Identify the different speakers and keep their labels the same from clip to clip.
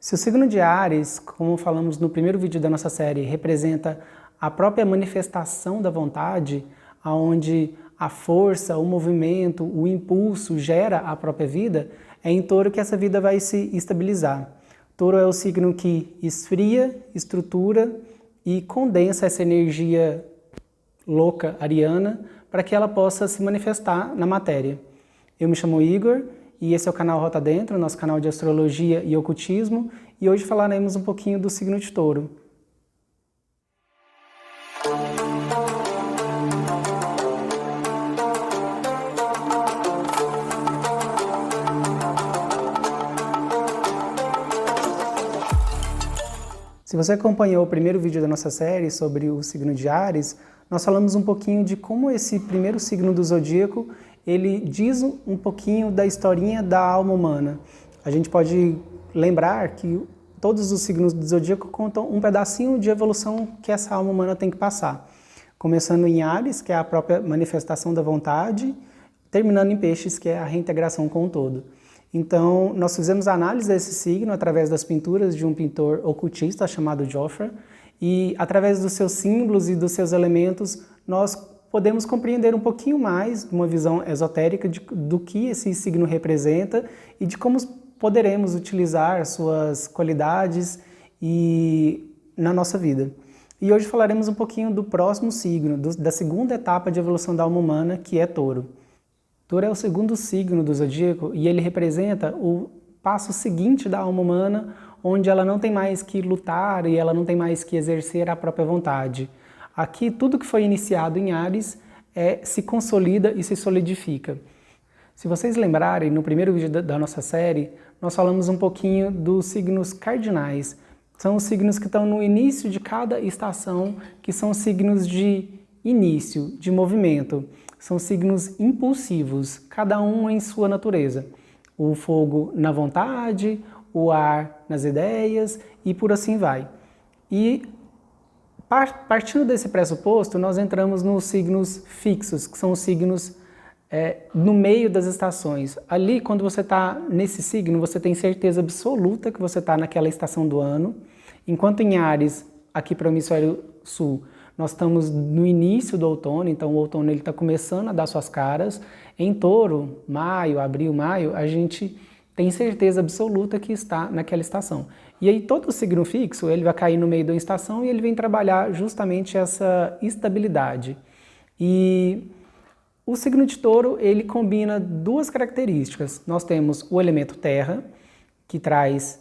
Speaker 1: Se o signo de Áries, como falamos no primeiro vídeo da nossa série, representa a própria manifestação da vontade, aonde a força, o movimento, o impulso gera a própria vida, é em Touro que essa vida vai se estabilizar. Touro é o signo que esfria, estrutura e condensa essa energia louca ariana para que ela possa se manifestar na matéria. Eu me chamo Igor e esse é o canal Rota Dentro, nosso canal de astrologia e ocultismo, e hoje falaremos um pouquinho do signo de Touro. Se você acompanhou o primeiro vídeo da nossa série sobre o signo de Áries, nós falamos um pouquinho de como esse primeiro signo do zodíaco, ele diz um pouquinho da historinha da alma humana. A gente pode lembrar que todos os signos do zodíaco contam um pedacinho de evolução que essa alma humana tem que passar. Começando em Áries, que é a própria manifestação da vontade, terminando em Peixes, que é a reintegração com o todo. Então, nós fizemos a análise desse signo através das pinturas de um pintor ocultista chamado Joffre, e através dos seus símbolos e dos seus elementos, nós podemos compreender um pouquinho mais de uma visão esotérica do que esse signo representa e de como poderemos utilizar suas qualidades na nossa vida. E hoje falaremos um pouquinho do próximo signo, da segunda etapa de evolução da alma humana, que é Touro. Touro é o segundo signo do zodíaco e ele representa o passo seguinte da alma humana, onde ela não tem mais que lutar e ela não tem mais que exercer a própria vontade. Aqui, tudo que foi iniciado em Áries se consolida e se solidifica. Se vocês lembrarem, no primeiro vídeo da nossa série, nós falamos um pouquinho dos signos cardinais. São os signos que estão no início de cada estação, que são signos de início, de movimento. São signos impulsivos, cada um em sua natureza. O fogo na vontade, o ar nas ideias e por assim vai. E partindo desse pressuposto, nós entramos nos signos fixos, que são os signos no meio das estações. Ali, quando você está nesse signo, você tem certeza absoluta que você está naquela estação do ano. Enquanto em Áries, aqui para o hemisfério sul, nós estamos no início do outono, então o outono está começando a dar suas caras. Em Touro, maio, abril, maio, a gente tem certeza absoluta que está naquela estação. E aí todo signo fixo, ele vai cair no meio da estação e ele vem trabalhar justamente essa estabilidade. E o signo de Touro, ele combina duas características. Nós temos o elemento terra, que traz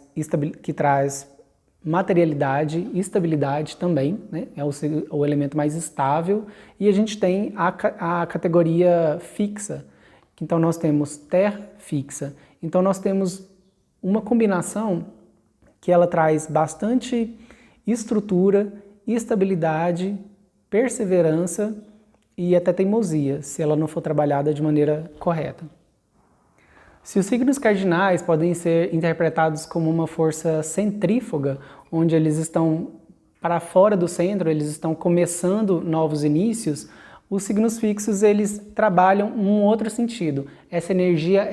Speaker 1: materialidade e estabilidade também, né? É o elemento mais estável, e a gente tem a categoria fixa, então nós temos terra fixa. Então nós temos uma combinação que ela traz bastante estrutura, estabilidade, perseverança e até teimosia, se ela não for trabalhada de maneira correta. Se os signos cardinais podem ser interpretados como uma força centrífuga, onde eles estão para fora do centro, eles estão começando novos inícios, os signos fixos eles trabalham um outro sentido. Essa energia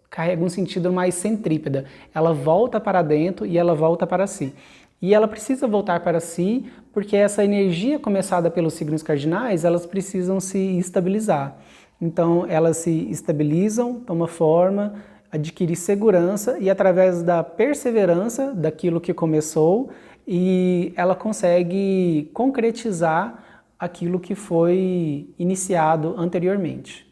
Speaker 1: carrega um sentido mais centrípeda. Ela volta para dentro e ela volta para si. E ela precisa voltar para si porque essa energia começada pelos signos cardinais, elas precisam se estabilizar. Então elas se estabilizam, tomam forma, adquirem segurança e através da perseverança daquilo que começou, e ela consegue concretizar aquilo que foi iniciado anteriormente.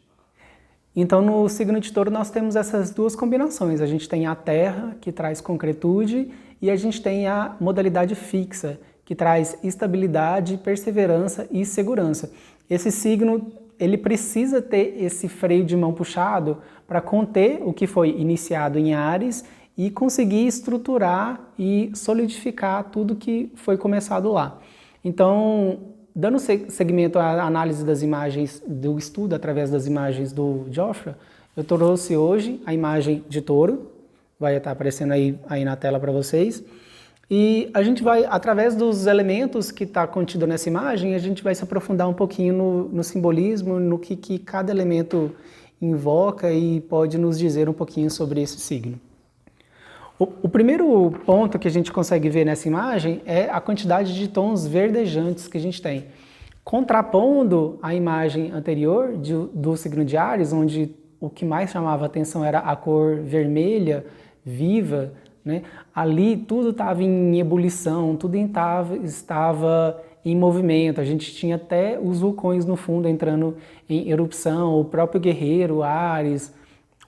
Speaker 1: Então no signo de Touro nós temos essas duas combinações. A gente tem a terra, que traz concretude, e a gente tem a modalidade fixa, que traz estabilidade, perseverança e segurança. Esse signo ele precisa ter esse freio de mão puxado para conter o que foi iniciado em Áries e conseguir estruturar e solidificar tudo que foi começado lá. Então, dando seguimento à análise das imagens do estudo através das imagens do Joffre, eu trouxe hoje a imagem de Touro, vai estar aparecendo aí na tela para vocês. E a gente vai, através dos elementos que está contido nessa imagem, a gente vai se aprofundar um pouquinho no simbolismo, no que cada elemento invoca e pode nos dizer um pouquinho sobre esse signo. O primeiro ponto que a gente consegue ver nessa imagem é a quantidade de tons verdejantes que a gente tem. Contrapondo a imagem anterior do signo de Áries, onde o que mais chamava atenção era a cor vermelha, viva, né? Ali tudo estava em ebulição, tudo estava em movimento. A gente tinha até os vulcões no fundo entrando em erupção, o próprio guerreiro, Áries,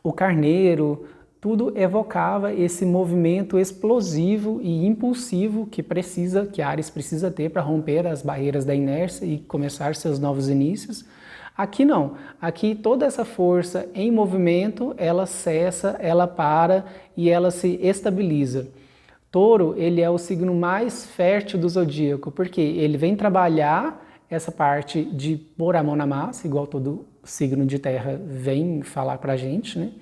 Speaker 1: o carneiro, tudo evocava esse movimento explosivo e impulsivo que Áries precisa ter para romper as barreiras da inércia e começar seus novos inícios. Aqui não, aqui toda essa força em movimento, ela cessa, ela para e ela se estabiliza. Touro, ele é o signo mais fértil do zodíaco, porque ele vem trabalhar essa parte de pôr a mão na massa, igual todo signo de terra vem falar pra gente, né?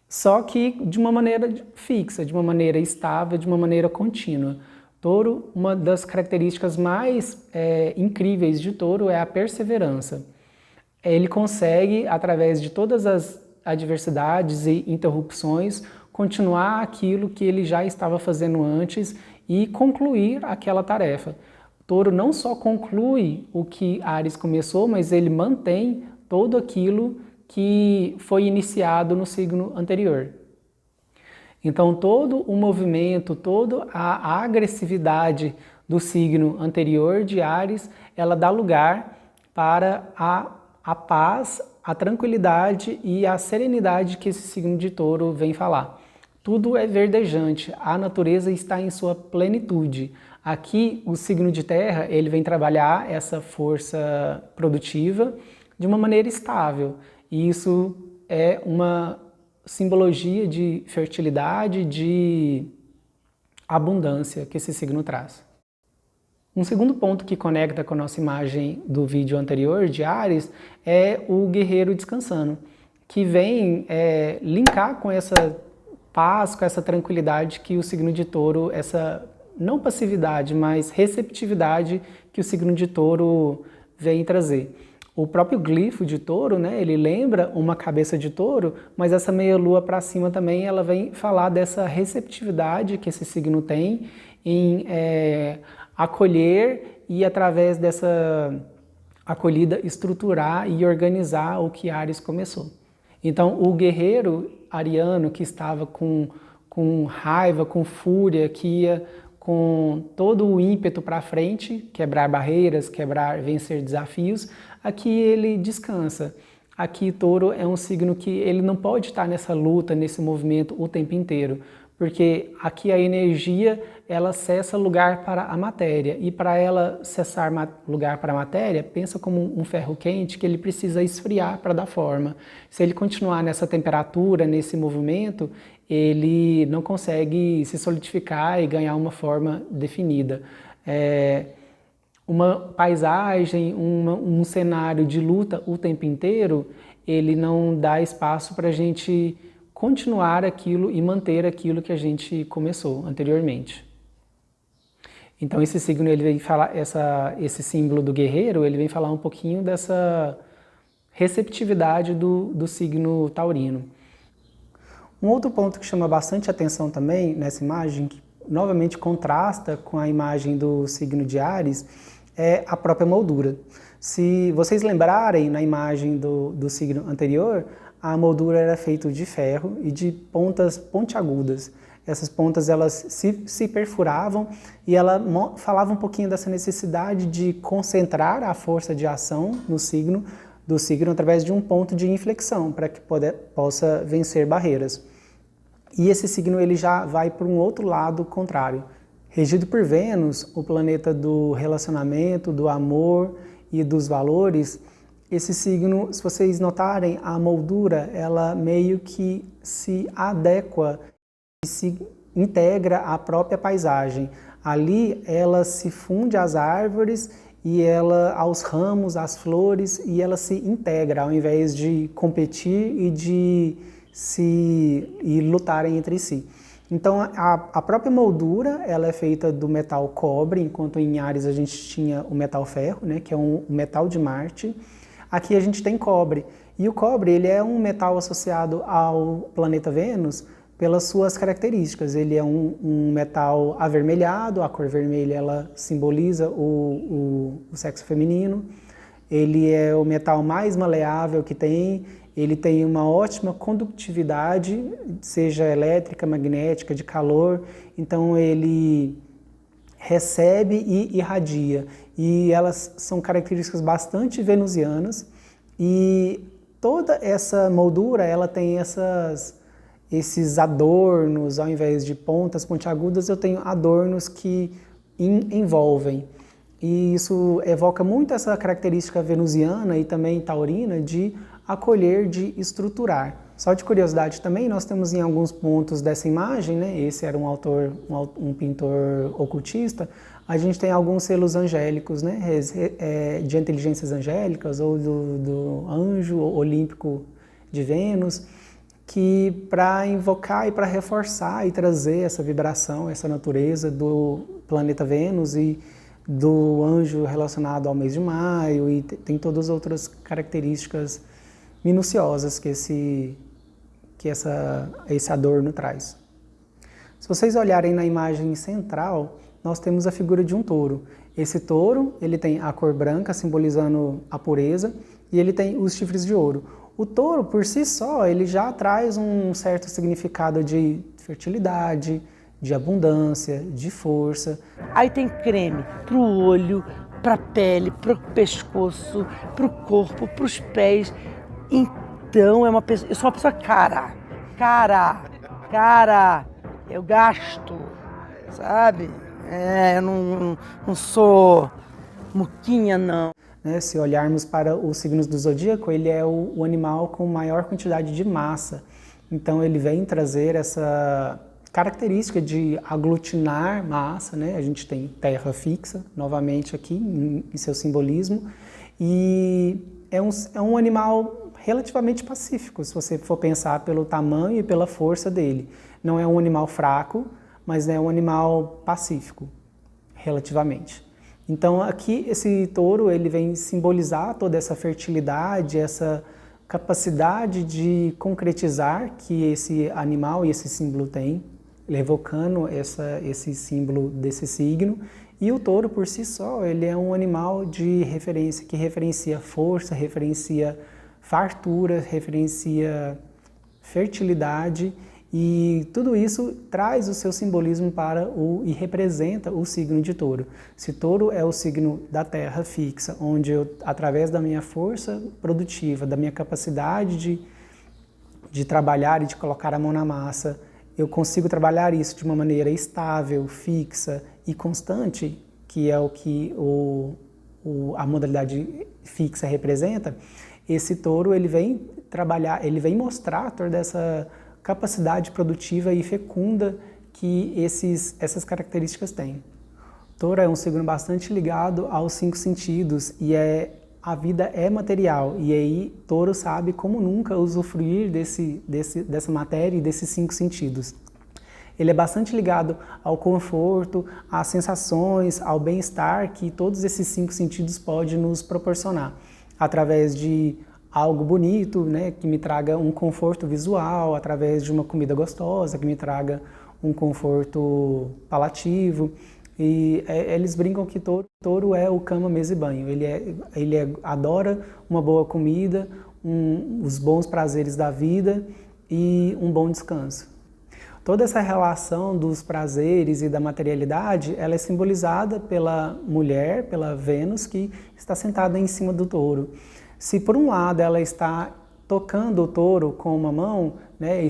Speaker 1: Só que de uma maneira fixa, de uma maneira estável, de uma maneira contínua. Touro, uma das características mais incríveis de Touro é a perseverança. Ele consegue, através de todas as adversidades e interrupções, continuar aquilo que ele já estava fazendo antes e concluir aquela tarefa. Touro não só conclui o que Áries começou, mas ele mantém todo aquilo que foi iniciado no signo anterior. Então todo o movimento, toda a agressividade do signo anterior de Áries, ela dá lugar para a paz, a tranquilidade e a serenidade que esse signo de Touro vem falar. Tudo é verdejante, a natureza está em sua plenitude. Aqui o signo de terra, ele vem trabalhar essa força produtiva de uma maneira estável. E isso é uma simbologia de fertilidade, de abundância que esse signo traz. Um segundo ponto que conecta com a nossa imagem do vídeo anterior de Áries é o guerreiro descansando, que vem linkar com essa paz, com essa tranquilidade que o signo de Touro, essa não passividade, mas receptividade que o signo de Touro vem trazer. O próprio glifo de Touro, né, ele lembra uma cabeça de touro, mas essa meia-lua para cima também ela vem falar dessa receptividade que esse signo tem em acolher e, através dessa acolhida, estruturar e organizar o que Áries começou. Então, o guerreiro ariano que estava com raiva, com fúria, que ia com todo o ímpeto para frente, quebrar barreiras, vencer desafios, aqui ele descansa. Aqui Touro é um signo que ele não pode estar nessa luta, nesse movimento o tempo inteiro, porque aqui a energia, ela cessa lugar para a matéria, e para ela cessar lugar para a matéria, pensa como um ferro quente que ele precisa esfriar para dar forma. Se ele continuar nessa temperatura, nesse movimento, ele não consegue se solidificar e ganhar uma forma definida. Uma paisagem, um cenário de luta o tempo inteiro, ele não dá espaço para a gente continuar aquilo e manter aquilo que a gente começou anteriormente. Então esse signo, ele vem falar, esse símbolo do guerreiro, ele vem falar um pouquinho dessa receptividade do signo taurino. Um outro ponto que chama bastante atenção também nessa imagem, que novamente contrasta com a imagem do signo de Áries, é a própria moldura. Se vocês lembrarem, na imagem do signo anterior, a moldura era feita de ferro e de pontas pontiagudas. Essas pontas, elas se perfuravam, e ela falava um pouquinho dessa necessidade de concentrar a força de ação do signo através de um ponto de inflexão, para que possa vencer barreiras. E esse signo, ele já vai para um outro lado contrário. Regido por Vênus, o planeta do relacionamento, do amor e dos valores, esse signo, se vocês notarem, a moldura, ela meio que se adequa e se integra à própria paisagem. Ali ela se funde às árvores e aos ramos, às flores, e ela se integra, ao invés de competir e lutarem entre si. Então a própria moldura, ela é feita do metal cobre, enquanto em Áries a gente tinha o metal ferro, né, que é um metal de Marte. Aqui a gente tem cobre, e o cobre, ele é um metal associado ao planeta Vênus, pelas suas características. Ele é um metal avermelhado, a cor vermelha ela simboliza o sexo feminino. Ele é o metal mais maleável que tem, ele tem uma ótima condutividade, seja elétrica, magnética, de calor, então ele recebe e irradia. E elas são características bastante venusianas, e toda essa moldura ela tem esses adornos, ao invés de pontas pontiagudas, eu tenho adornos que envolvem. E isso evoca muito essa característica venusiana e também taurina de acolher, de estruturar. Só de curiosidade também, nós temos em alguns pontos dessa imagem, né? Esse era um autor, um pintor ocultista, a gente tem alguns selos angélicos, né? De inteligências angélicas ou do anjo olímpico de Vênus, que para invocar e para reforçar e trazer essa vibração, essa natureza do planeta Vênus e do anjo relacionado ao mês de maio, e tem todas as outras características minuciosas que esse adorno traz. Se vocês olharem na imagem central, nós temos a figura de um touro. Esse touro, ele tem a cor branca, simbolizando a pureza, e ele tem os chifres de ouro. O touro, por si só, ele já traz um certo significado de fertilidade, de abundância, de força.
Speaker 2: Aí tem creme para o olho, para a pele, para o pescoço, para o corpo, para os pés. Então eu sou uma pessoa cara. Eu gasto, sabe? Eu não sou muquinha, não.
Speaker 1: Se olharmos para os signos do zodíaco, ele é o animal com maior quantidade de massa. Então ele vem trazer essa característica de aglutinar massa, né? A gente tem terra fixa, novamente aqui, em seu simbolismo, e é um animal relativamente pacífico, se você for pensar pelo tamanho e pela força dele. Não é um animal fraco, mas é um animal pacífico, relativamente. Então aqui esse touro ele vem simbolizar toda essa fertilidade, essa capacidade de concretizar que esse animal e esse símbolo tem, evocando esse símbolo desse signo. E o touro por si só, ele é um animal de referência, que referencia força, referencia fartura, referencia fertilidade, e tudo isso traz o seu simbolismo e representa o signo de touro. Se touro é o signo da terra fixa, onde eu, através da minha força produtiva, da minha capacidade de trabalhar e de colocar a mão na massa, eu consigo trabalhar isso de uma maneira estável, fixa e constante, que é o que a modalidade fixa representa. Esse touro ele vem trabalhar, ele vem mostrar toda essa capacidade produtiva e fecunda que essas características têm. Touro é um signo bastante ligado aos 5 sentidos e a vida é material, e aí touro sabe como nunca usufruir dessa matéria e desses 5 sentidos. Ele é bastante ligado ao conforto, às sensações, ao bem-estar que todos esses 5 sentidos podem nos proporcionar, através de algo bonito, né, que me traga um conforto visual, através de uma comida gostosa, que me traga um conforto palativo. E eles brincam que touro é o cama, mesa e banho. Ele adora uma boa comida, os bons prazeres da vida e um bom descanso. Toda essa relação dos prazeres e da materialidade, ela é simbolizada pela mulher, pela Vênus, que está sentada em cima do touro. Se por um lado ela está tocando o touro com uma mão, né,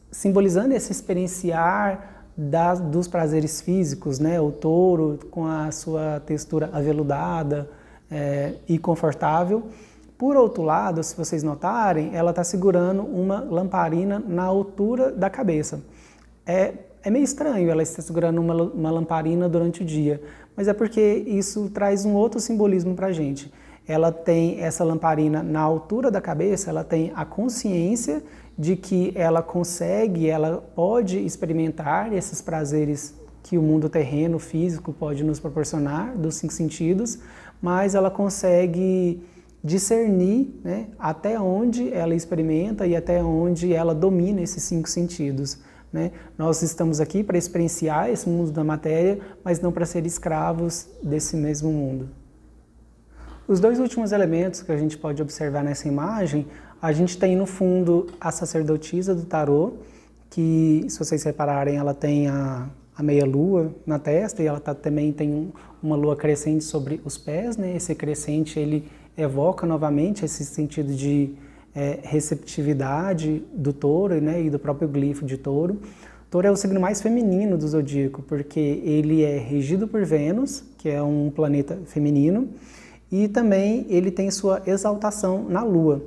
Speaker 1: simbolizando esse experienciar dos prazeres físicos, né, o touro com a sua textura aveludada e confortável. Por outro lado, se vocês notarem, ela está segurando uma lamparina na altura da cabeça. É meio estranho ela estar segurando uma lamparina durante o dia, mas é porque isso traz um outro simbolismo para a gente. Ela tem essa lamparina na altura da cabeça, ela tem a consciência de que ela pode experimentar esses prazeres que o mundo terreno, físico, pode nos proporcionar, dos 5 sentidos, mas ela consegue discernir, né, até onde ela experimenta e até onde ela domina esses 5 sentidos. Né? Nós estamos aqui para experienciar esse mundo da matéria, mas não para ser escravos desse mesmo mundo. Os 2 últimos elementos que a gente pode observar nessa imagem, a gente tem no fundo a sacerdotisa do tarô, que, se vocês repararem, ela tem a meia-lua na testa e ela também tem uma lua crescente sobre os pés. Né? Esse crescente ele evoca novamente esse sentido de receptividade do touro, né? E do próprio glifo de touro. O touro é o signo mais feminino do zodíaco, porque ele é regido por Vênus, que é um planeta feminino, e também ele tem sua exaltação na lua,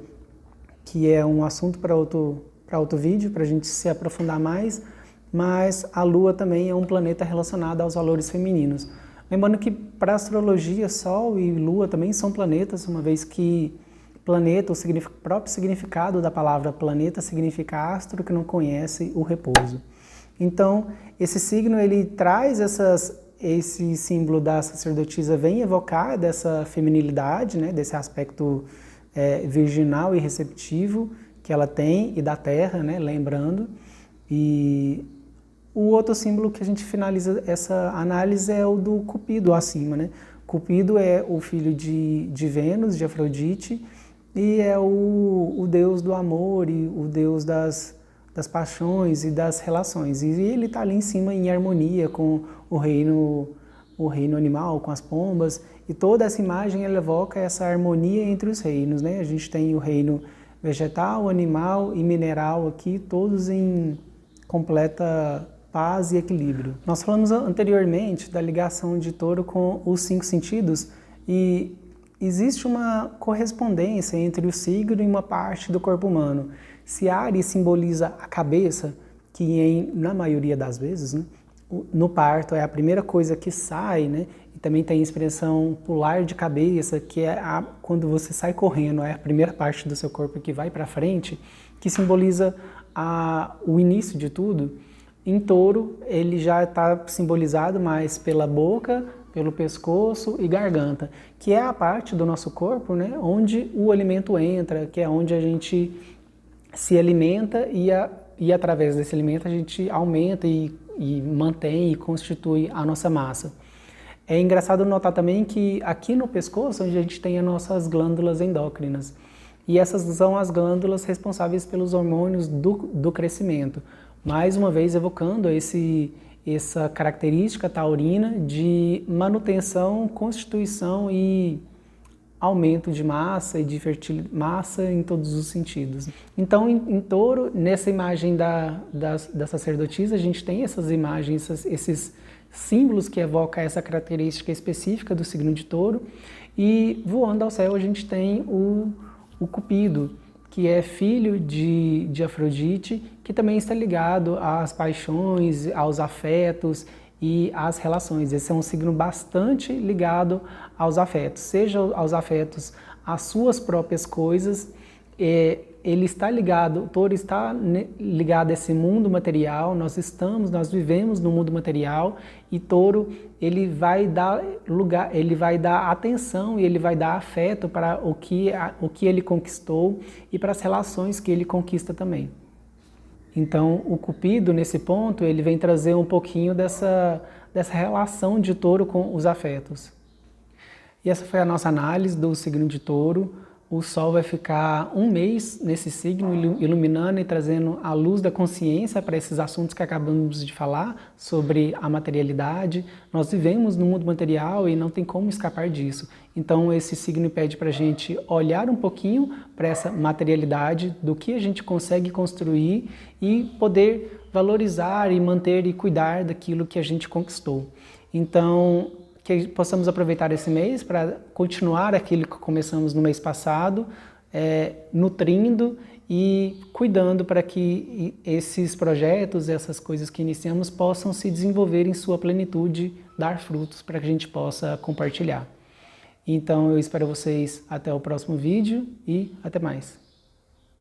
Speaker 1: que é um assunto para outro vídeo, para a gente se aprofundar mais, mas a lua também é um planeta relacionado aos valores femininos. Lembrando que para a astrologia, Sol e Lua também são planetas, uma vez que planeta, o próprio significado da palavra planeta significa astro que não conhece o repouso. Então, esse signo ele traz esse símbolo da sacerdotisa, vem evocar dessa feminilidade, né, desse aspecto virginal e receptivo que ela tem, e da terra, né, lembrando. E o outro símbolo que a gente finaliza essa análise é o do Cupido acima, né? Cupido é o filho de Vênus, de Afrodite, e é o deus do amor e o deus das paixões e das relações. E ele está ali em cima em harmonia com o reino animal, com as pombas, e toda essa imagem ela evoca essa harmonia entre os reinos, né? A gente tem o reino vegetal, animal e mineral aqui, todos em completa paz e equilíbrio. Nós falamos anteriormente da ligação de touro com os 5 sentidos, e existe uma correspondência entre o signo e uma parte do corpo humano. Se Áries simboliza a cabeça, que na maioria das vezes, né, no parto é a primeira coisa que sai, né? E também tem a expressão pular de cabeça, que é quando você sai correndo, é a primeira parte do seu corpo que vai para frente, que simboliza o início de tudo. Em touro, ele já está simbolizado mais pela boca, pelo pescoço e garganta, que é a parte do nosso corpo, né, onde o alimento entra, que é onde a gente se alimenta e através desse alimento a gente aumenta e mantém e constitui a nossa massa. É engraçado notar também que aqui no pescoço, onde a gente tem as nossas glândulas endócrinas, e essas são as glândulas responsáveis pelos hormônios do crescimento. Mais uma vez evocando essa característica taurina de manutenção, constituição e aumento de massa e de massa em todos os sentidos. Então, em touro, nessa imagem da sacerdotisa, a gente tem essas imagens, esses símbolos que evocam essa característica específica do signo de touro, e voando ao céu a gente tem o Cupido, que é filho de Afrodite, que também está ligado às paixões, aos afetos e às relações. Esse é um signo bastante ligado aos afetos, seja aos afetos às suas próprias coisas, ele está ligado, o touro está ligado a esse mundo material, nós vivemos no mundo material, e touro ele vai dar lugar, ele vai dar atenção e ele vai dar afeto para o que ele conquistou e para as relações que ele conquista também. Então o Cupido, nesse ponto, ele vem trazer um pouquinho dessa relação de touro com os afetos. E essa foi a nossa análise do signo de touro. O Sol vai ficar um mês nesse signo, iluminando e trazendo a luz da consciência para esses assuntos que acabamos de falar, sobre a materialidade. Nós vivemos no mundo material e não tem como escapar disso. Então esse signo pede para a gente olhar um pouquinho para essa materialidade, do que a gente consegue construir e poder valorizar e manter e cuidar daquilo que a gente conquistou. Então, que possamos aproveitar esse mês para continuar aquilo que começamos no mês passado, nutrindo e cuidando para que esses projetos, essas coisas que iniciamos, possam se desenvolver em sua plenitude, dar frutos para que a gente possa compartilhar. Então eu espero vocês até o próximo vídeo e até mais.